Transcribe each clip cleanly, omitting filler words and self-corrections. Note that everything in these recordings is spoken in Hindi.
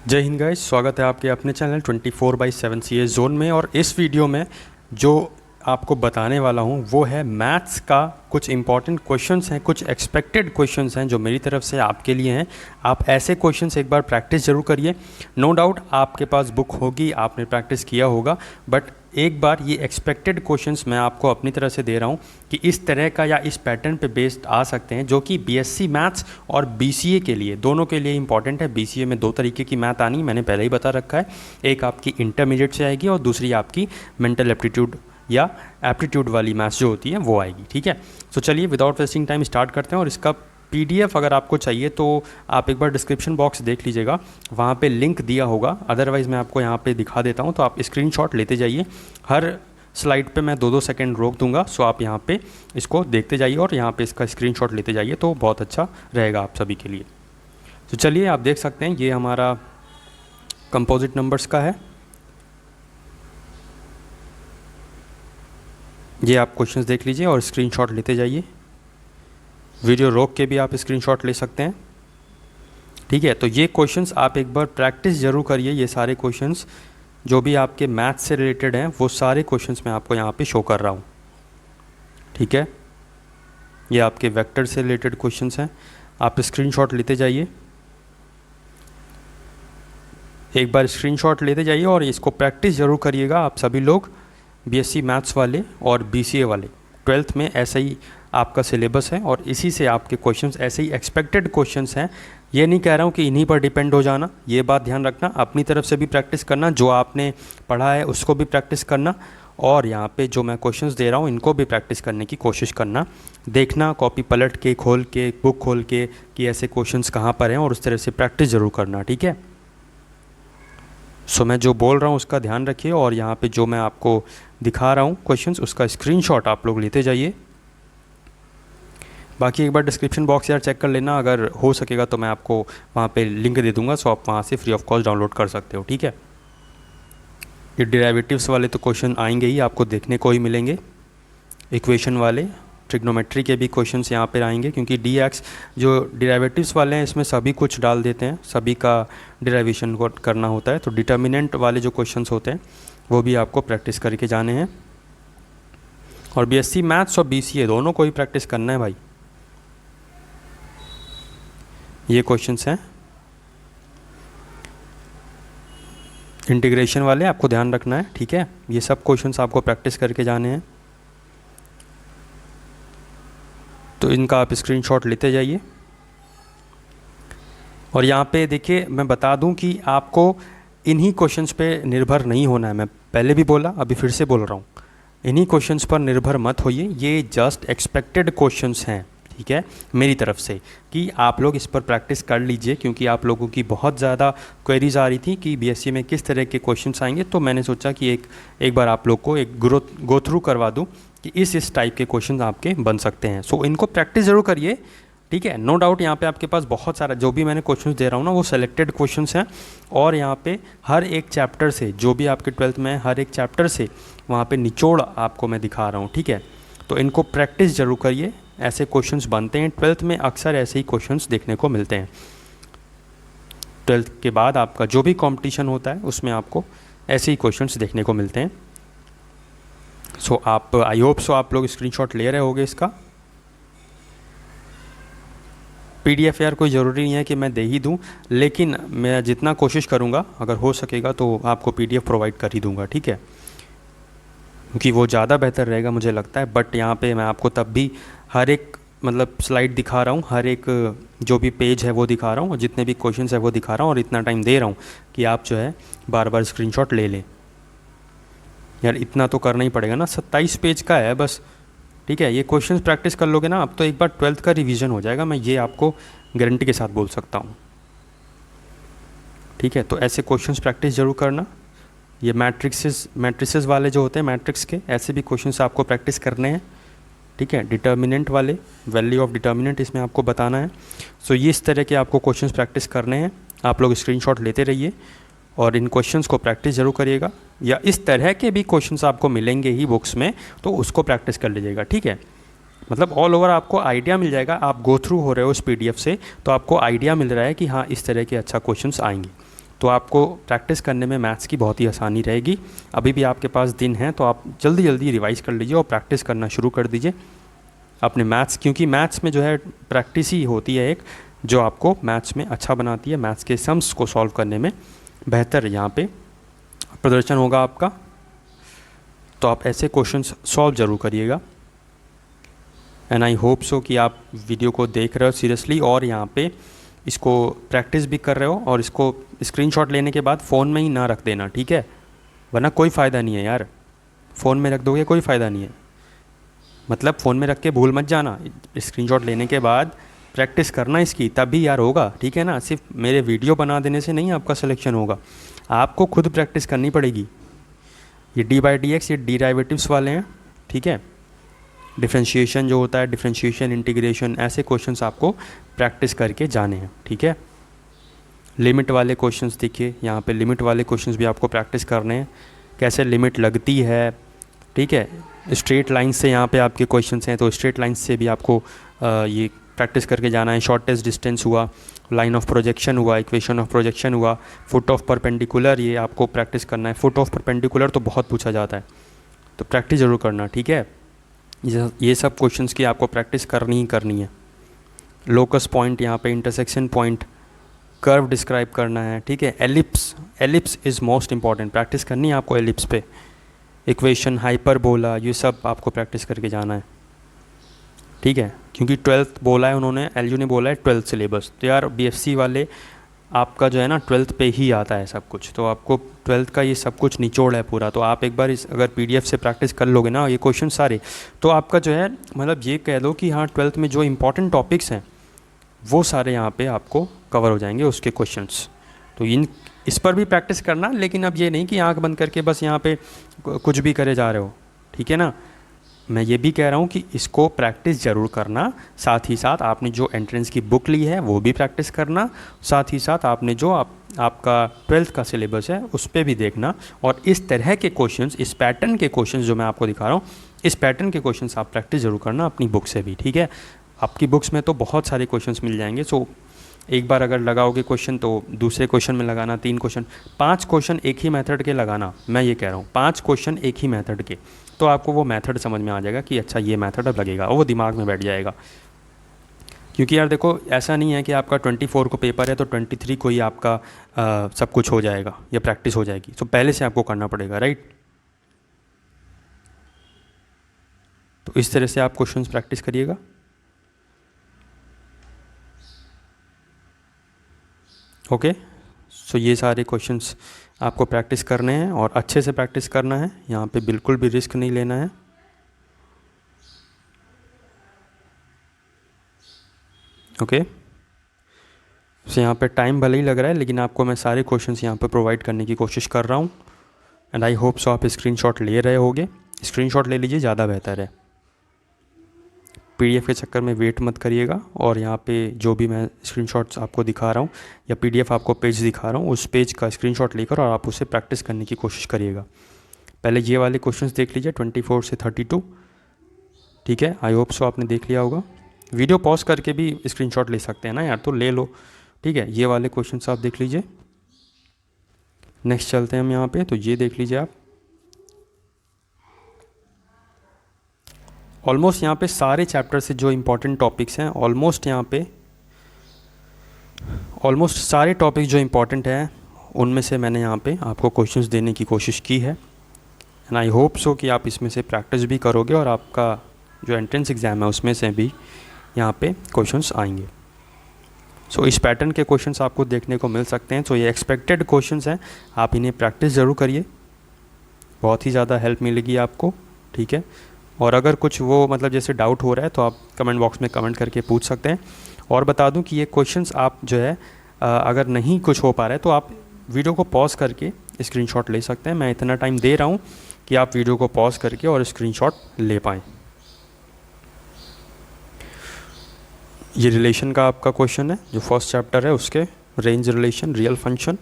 जय हिंद गाइस, स्वागत है आपके अपने चैनल 24/7 CA जोन में। और इस वीडियो में जो आपको बताने वाला हूँ वो है मैथ्स का कुछ इंपॉर्टेंट क्वेश्चंस हैं, कुछ एक्सपेक्टेड क्वेश्चंस हैं जो मेरी तरफ से आपके लिए हैं। आप ऐसे क्वेश्चंस एक बार प्रैक्टिस ज़रूर करिए। नो डाउट आपके पास बुक होगी, आपने प्रैक्टिस किया होगा, बट एक बार ये एक्सपेक्टेड क्वेश्चंस मैं आपको अपनी तरफ से दे रहा हूँ कि इस तरह का या इस पैटर्न पे बेस्ड आ सकते हैं, जो कि BSc मैथ्स और BCA के लिए, दोनों के लिए इंपॉर्टेंट है। BCA में दो तरीके की मैथ आनी, मैंने पहले ही बता रखा है। एक आपकी इंटरमीडिएट से आएगी और दूसरी आपकी मेंटल एप्टीट्यूड या एप्टीट्यूड वाली मैथ्स जो होती है वो आएगी। ठीक है, तो चलिए विदाउट वेस्टिंग टाइम स्टार्ट करते हैं। और इसका PDF अगर आपको चाहिए तो आप एक बार डिस्क्रिप्शन बॉक्स देख लीजिएगा, वहाँ पे लिंक दिया होगा। अदरवाइज़ मैं आपको यहाँ पे दिखा देता हूँ, तो आप स्क्रीनशॉट लेते जाइए। हर स्लाइड पे मैं 2-2 सेकंड रोक दूंगा, सो आप यहाँ पे इसको देखते जाइए और यहाँ पे इसका स्क्रीनशॉट लेते जाइए, तो बहुत अच्छा रहेगा आप सभी के लिए। तो चलिए आप देख सकते हैं ये हमारा कंपोजिट नंबर्स का है। ये आप क्वेश्चंस देख लीजिए और स्क्रीनशॉट लेते जाइए। वीडियो रोक के भी आप स्क्रीनशॉट ले सकते हैं। ठीक है, तो ये क्वेश्चंस आप एक बार प्रैक्टिस ज़रूर करिए। ये सारे क्वेश्चंस जो भी आपके मैथ्स से रिलेटेड हैं वो सारे क्वेश्चंस मैं आपको यहाँ पे शो कर रहा हूँ। ठीक है, ये आपके वेक्टर से रिलेटेड क्वेश्चंस हैं, आप स्क्रीनशॉट लेते जाइए। एक बार स्क्रीनशॉट लेते जाइए और इसको प्रैक्टिस ज़रूर करिएगा आप सभी लोग। BSc मैथ्स वाले और BCA वाले 12th में ऐसा ही आपका सिलेबस है और इसी से आपके क्वेश्चंस ऐसे ही एक्सपेक्टेड क्वेश्चंस हैं। ये नहीं कह रहा हूँ कि इन्हीं पर डिपेंड हो जाना, ये बात ध्यान रखना। अपनी तरफ से भी प्रैक्टिस करना, जो आपने पढ़ा है उसको भी प्रैक्टिस करना, और यहाँ पे जो मैं क्वेश्चंस दे रहा हूँ इनको भी प्रैक्टिस करने की कोशिश करना। देखना कॉपी पलट के, खोल के, बुक खोल के कि ऐसे क्वेश्चंस कहाँ पर हैं, और उस तरह से प्रैक्टिस ज़रूर करना। ठीक है, सो मैं जो बोल रहा हूँ उसका ध्यान रखिए, और यहाँ पे जो मैं आपको दिखा रहा हूँ क्वेश्चंस, उसका स्क्रीनशॉट आप लोग लेते जाइए। बाकी एक बार डिस्क्रिप्शन बॉक्स यार चेक कर लेना, अगर हो सकेगा तो मैं आपको वहाँ पे लिंक दे दूँगा, सो आप वहाँ से फ्री ऑफ कॉस्ट डाउनलोड कर सकते हो। ठीक है, ये डेरिवेटिव्स वाले तो क्वेश्चन आएंगे ही, आपको देखने को ही मिलेंगे। इक्वेशन वाले, ट्रिग्नोमेट्री के भी क्वेश्चंस यहाँ पर आएंगे, क्योंकि DX जो डेरिवेटिव्स वाले हैं इसमें सभी कुछ डाल देते हैं, सभी का डेरिवेशन को करना होता है। तो डिटर्मिनेंट वाले जो क्वेश्चंस होते हैं वो भी आपको प्रैक्टिस करके जाने हैं। और BSc मैथ्स और BCA दोनों को ही प्रैक्टिस करना है भाई। ये क्वेश्चंस हैं इंटीग्रेशन वाले, आपको ध्यान रखना है। ठीक है, ये सब क्वेश्चंस आपको प्रैक्टिस करके जाने हैं, तो इनका आप स्क्रीनशॉट लेते जाइए। और यहाँ पे देखिए, मैं बता दूं कि आपको इन्हीं क्वेश्चंस पे निर्भर नहीं होना है। मैं पहले भी बोला, अभी फिर से बोल रहा हूँ, इन्हीं क्वेश्चंस पर निर्भर मत होइए। ये जस्ट एक्सपेक्टेड क्वेश्चंस हैं, ठीक है, मेरी तरफ से, कि आप लोग इस पर प्रैक्टिस कर लीजिए, क्योंकि आप लोगों की बहुत ज़्यादा क्वेरीज आ रही थी कि BSc में किस तरह के क्वेश्चंस आएंगे। तो मैंने सोचा कि एक बार आप लोग को एक गो थ्रू करवा दूँ कि इस टाइप के क्वेश्चन आपके बन सकते हैं। सो इनको प्रैक्टिस ज़रूर करिए। ठीक है, नो डाउट यहाँ पे आपके पास बहुत सारा, जो भी मैंने क्वेश्चंस दे रहा हूँ ना, वो सेलेक्टेड क्वेश्चंस हैं, और यहाँ पे हर एक चैप्टर से, जो भी आपके 12th में है, हर एक चैप्टर से वहाँ पे निचोड़ आपको मैं दिखा रहा हूँ। ठीक है, तो इनको प्रैक्टिस ज़रूर करिए। ऐसे क्वेश्चंस बनते हैं 12th में, अक्सर ऐसे ही क्वेश्चंस देखने को मिलते हैं। 12th के बाद आपका जो भी कॉम्पिटिशन होता है उसमें आपको ऐसे ही क्वेश्चंस देखने को मिलते हैं। सो आप, आई होप सो आप लोग स्क्रीनशॉट ले रहे होगे इसका। PDF यार कोई ज़रूरी नहीं है कि मैं दे ही दूँ, लेकिन मैं जितना कोशिश करूँगा, अगर हो सकेगा तो आपको PDF प्रोवाइड कर ही दूँगा। ठीक है, क्योंकि वो ज़्यादा बेहतर रहेगा मुझे लगता है। बट यहाँ पे मैं आपको तब भी हर एक मतलब स्लाइड दिखा रहा हूँ, हर एक जो भी पेज है वो दिखा रहा हूँ, और जितने भी क्वेश्चंस है वो दिखा रहा हूँ, और इतना टाइम दे रहा हूँ कि आप जो है बार बार स्क्रीनशॉट ले लें। यार इतना तो करना ही पड़ेगा ना, 27 पेज का है बस। ठीक है, ये क्वेश्चंस प्रैक्टिस कर लोगे ना, अब तो एक बार 12th का रिवीजन हो जाएगा, मैं ये आपको गारंटी के साथ बोल सकता हूँ। ठीक है, तो ऐसे क्वेश्चंस प्रैक्टिस ज़रूर करना। ये मैट्रिसेस वाले जो होते हैं, मैट्रिक्स के, ऐसे भी क्वेश्चंस आपको प्रैक्टिस करने हैं। ठीक है, डिटर्मिनेंट वाले, वैल्यू ऑफ डिटर्मिनेंट इसमें आपको बताना है। सो ये इस तरह के आपको क्वेश्चंस प्रैक्टिस करने हैं। आप लोग स्क्रीनशॉट लेते रहिए और इन क्वेश्चंस को प्रैक्टिस ज़रूर करिएगा, या इस तरह के भी क्वेश्चंस आपको मिलेंगे ही बुक्स में, तो उसको प्रैक्टिस कर लीजिएगा। ठीक है, मतलब ऑल ओवर आपको आइडिया मिल जाएगा। आप गो थ्रू हो रहे हो उस PDF से, तो आपको आइडिया मिल रहा है कि हाँ इस तरह के अच्छा क्वेश्चंस आएंगे। तो आपको प्रैक्टिस करने में मैथ्स की बहुत ही आसानी रहेगी। अभी भी आपके पास दिन है तो आप जल्दी जल्दी रिवाइज़ कर लीजिए और प्रैक्टिस करना शुरू कर दीजिए अपने मैथ्स, क्योंकि मैथ्स में जो है प्रैक्टिस ही होती है एक जो आपको मैथ्स में अच्छा बनाती है, मैथ्स के सम्स को सॉल्व करने में बेहतर यहाँ पे प्रदर्शन होगा आपका। तो आप ऐसे क्वेश्चंस सॉल्व ज़रूर करिएगा। एंड आई होप सो कि आप वीडियो को देख रहे हो सीरियसली और यहाँ पे इसको प्रैक्टिस भी कर रहे हो, और इसको स्क्रीनशॉट लेने के बाद फ़ोन में ही ना रख देना, ठीक है, वरना कोई फ़ायदा नहीं है यार। फ़ोन में रख दोगे कोई फ़ायदा नहीं है, मतलब फ़ोन में रख के भूल मत जाना, स्क्रीनशॉट लेने के बाद प्रैक्टिस करना इसकी, तभी यार होगा, ठीक है ना। सिर्फ मेरे वीडियो बना देने से नहीं आपका सिलेक्शन होगा, आपको खुद प्रैक्टिस करनी पड़ेगी। ये dy/dx ये डिराइवेटिव्स वाले हैं, ठीक है। डिफरेंशिएशन जो होता है, डिफरेंशिएशन, इंटीग्रेशन, ऐसे क्वेश्चंस आपको प्रैक्टिस करके जाने हैं, ठीक है। लिमिट वाले क्वेश्चंस देखिए, यहाँ पे लिमिट वाले क्वेश्चंस भी आपको प्रैक्टिस करने हैं, कैसे लिमिट लगती है, ठीक है। स्ट्रेट लाइन से यहाँ पे आपके क्वेश्चंस हैं, तो स्ट्रेट लाइन से भी आपको ये प्रैक्टिस करके जाना है। शॉर्टेस्ट डिस्टेंस हुआ, लाइन ऑफ प्रोजेक्शन हुआ, इक्वेशन ऑफ प्रोजेक्शन हुआ, फुट ऑफ परपेंडिकुलर, ये आपको प्रैक्टिस करना है। फुट ऑफ परपेंडिकुलर तो बहुत पूछा जाता है, तो प्रैक्टिस ज़रूर करना, ठीक है। ये सब क्वेश्चंस की आपको प्रैक्टिस करनी ही करनी है। लोकस पॉइंट, यहाँ पे इंटरसेक्शन पॉइंट, कर्व डिस्क्राइब करना है, ठीक है। Ellipse, ellipse is most important, practice करनी है आपको एलिप्स पे। इक्वेशन, हाइपरबोला, ये सब आपको प्रैक्टिस करके जाना है, ठीक है, क्योंकि 12th बोला है उन्होंने, एलयू ने बोला है 12th सिलेबस, तो यार बीएफसी वाले आपका जो है ना 12th पे ही आता है सब कुछ, तो आपको 12th का ये सब कुछ निचोड़ है पूरा। तो आप एक बार इस अगर पीडीएफ से प्रैक्टिस कर लोगे ना ये क्वेश्चन सारे, तो आपका जो है मतलब ये कह दो कि हाँ 12th में जो इंपॉर्टेंट टॉपिक्स हैं वो सारे यहाँ पे आपको कवर हो जाएंगे उसके क्वेश्चंस। तो इस पर भी प्रैक्टिस करना, लेकिन अब ये नहीं कि आंख बंद करके बस यहाँ पे कुछ भी करे जा रहे हो, ठीक है ना। मैं ये भी कह रहा हूँ कि इसको प्रैक्टिस ज़रूर करना, साथ ही साथ आपने जो एंट्रेंस की बुक ली है वो भी प्रैक्टिस करना, साथ ही साथ आपने जो आपका 12th का सिलेबस है उस पर भी देखना। और इस तरह के क्वेश्चंस, इस पैटर्न के क्वेश्चंस जो मैं आपको दिखा रहा हूँ, इस पैटर्न के क्वेश्चंस आप प्रैक्टिस ज़रूर करना अपनी बुक से भी, ठीक है। आपकी बुक्स में तो बहुत सारे क्वेश्चंस मिल जाएंगे, सो एक बार अगर लगाओगे क्वेश्चन तो दूसरे क्वेश्चन में लगाना, 3 क्वेश्चन, 5 क्वेश्चन एक ही मेथड के लगाना। मैं ये कह रहा हूँ 5 क्वेश्चन एक ही मेथड के, तो आपको वो मेथड समझ में आ जाएगा कि अच्छा ये मेथड अब लगेगा, और वो दिमाग में बैठ जाएगा। क्योंकि यार देखो ऐसा नहीं है कि आपका 24 को पेपर है तो 23 को ही आपका सब कुछ हो जाएगा या प्रैक्टिस हो जाएगी, तो पहले से आपको करना पड़ेगा, राइट। तो इस तरह से आप क्वेश्चंस प्रैक्टिस करिएगा। ओके, सो ये सारे क्वेश्चंस आपको प्रैक्टिस करने हैं और अच्छे से प्रैक्टिस करना है, यहाँ पे बिल्कुल भी रिस्क नहीं लेना है। ओके, सो यहाँ पे टाइम भले ही लग रहा है, लेकिन आपको मैं सारे क्वेश्चंस यहाँ पे प्रोवाइड करने की कोशिश कर रहा हूँ। एंड आई होप सो आप स्क्रीनशॉट ले रहे होगे, स्क्रीनशॉट ले लीजिए, ज़्यादा बेहतर है। पीडीएफ के चक्कर में वेट मत करिएगा, और यहाँ पे जो भी मैं स्क्रीनशॉट्स आपको दिखा रहा हूँ या पीडीएफ आपको पेज दिखा रहा हूँ, उस पेज का स्क्रीनशॉट लेकर और आप उसे प्रैक्टिस करने की कोशिश करिएगा। पहले ये वाले क्वेश्चंस देख लीजिए 24 से 32, ठीक है। आई होप सो आपने देख लिया होगा। वीडियो पॉज करके भी स्क्रीनशॉट ले सकते हैं ना यार, तो ले लो, ठीक है। ये वाले क्वेश्चंस आप देख लीजिए। नेक्स्ट चलते हैं हम यहाँ पे, तो ये देख लीजिए आप। ऑलमोस्ट यहाँ पे सारे चैप्टर से जो इम्पोर्टेंट टॉपिक्स हैं, ऑलमोस्ट यहाँ पे ऑलमोस्ट सारे टॉपिक जो इम्पोर्टेंट हैं उनमें से मैंने यहाँ पे आपको क्वेश्चंस देने की कोशिश की है। एंड आई होप सो कि आप इसमें से प्रैक्टिस भी करोगे और आपका जो एंट्रेंस एग्ज़ाम है उसमें से भी यहाँ पे क्वेश्चंस आएंगे। सो इस पैटर्न के क्वेश्चंस आपको देखने को मिल सकते हैं। सो ये एक्सपेक्टेड क्वेश्चंस हैं, आप इन्हें प्रैक्टिस ज़रूर करिए, बहुत ही ज़्यादा हेल्प मिलेगी आपको, ठीक है। और अगर कुछ वो मतलब जैसे डाउट हो रहा है तो आप कमेंट बॉक्स में कमेंट करके पूछ सकते हैं। और बता दूं कि ये क्वेश्चंस आप जो है अगर नहीं कुछ हो पा रहा है तो आप वीडियो को पॉज करके स्क्रीनशॉट ले सकते हैं। मैं इतना टाइम दे रहा हूं कि आप वीडियो को पॉज करके और स्क्रीनशॉट ले पाएँ। ये रिलेशन का आपका क्वेश्चन है, जो फर्स्ट चैप्टर है उसके, रेंज रिलेशन, रियल फंक्शन,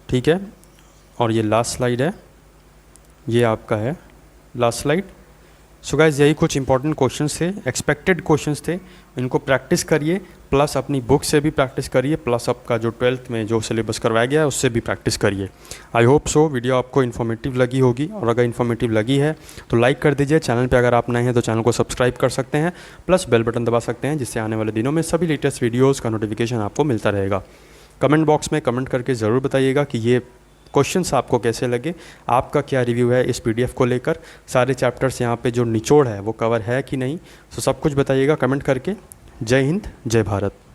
ठीक है। और ये लास्ट स्लाइड है, ये आपका है लास्ट स्लाइड, सो गाइस यही कुछ इंपॉर्टेंट क्वेश्चंस थे, एक्सपेक्टेड क्वेश्चंस थे। इनको प्रैक्टिस करिए, प्लस अपनी बुक से भी प्रैक्टिस करिए, प्लस आपका जो 12th में जो सिलेबस करवाया गया है उससे भी प्रैक्टिस करिए। आई होप सो वीडियो आपको इन्फॉर्मेटिव लगी होगी, और अगर इन्फॉर्मेटिव लगी है तो लाइक कर दीजिए। चैनल पे अगर आप नए हैं तो चैनल को सब्सक्राइब कर सकते हैं, प्लस बेल बटन दबा सकते हैं, जिससे आने वाले दिनों में सभी लेटेस्ट वीडियोज़ का नोटिफिकेशन आपको मिलता रहेगा। कमेंट बॉक्स में कमेंट करके ज़रूर बताइएगा कि ये क्वेश्चंस आपको कैसे लगे, आपका क्या रिव्यू है इस पीडीएफ को लेकर, सारे चैप्टर्स यहाँ पे जो निचोड़ है वो कवर है कि नहीं। तो सब कुछ बताइएगा कमेंट करके। जय हिंद, जय भारत।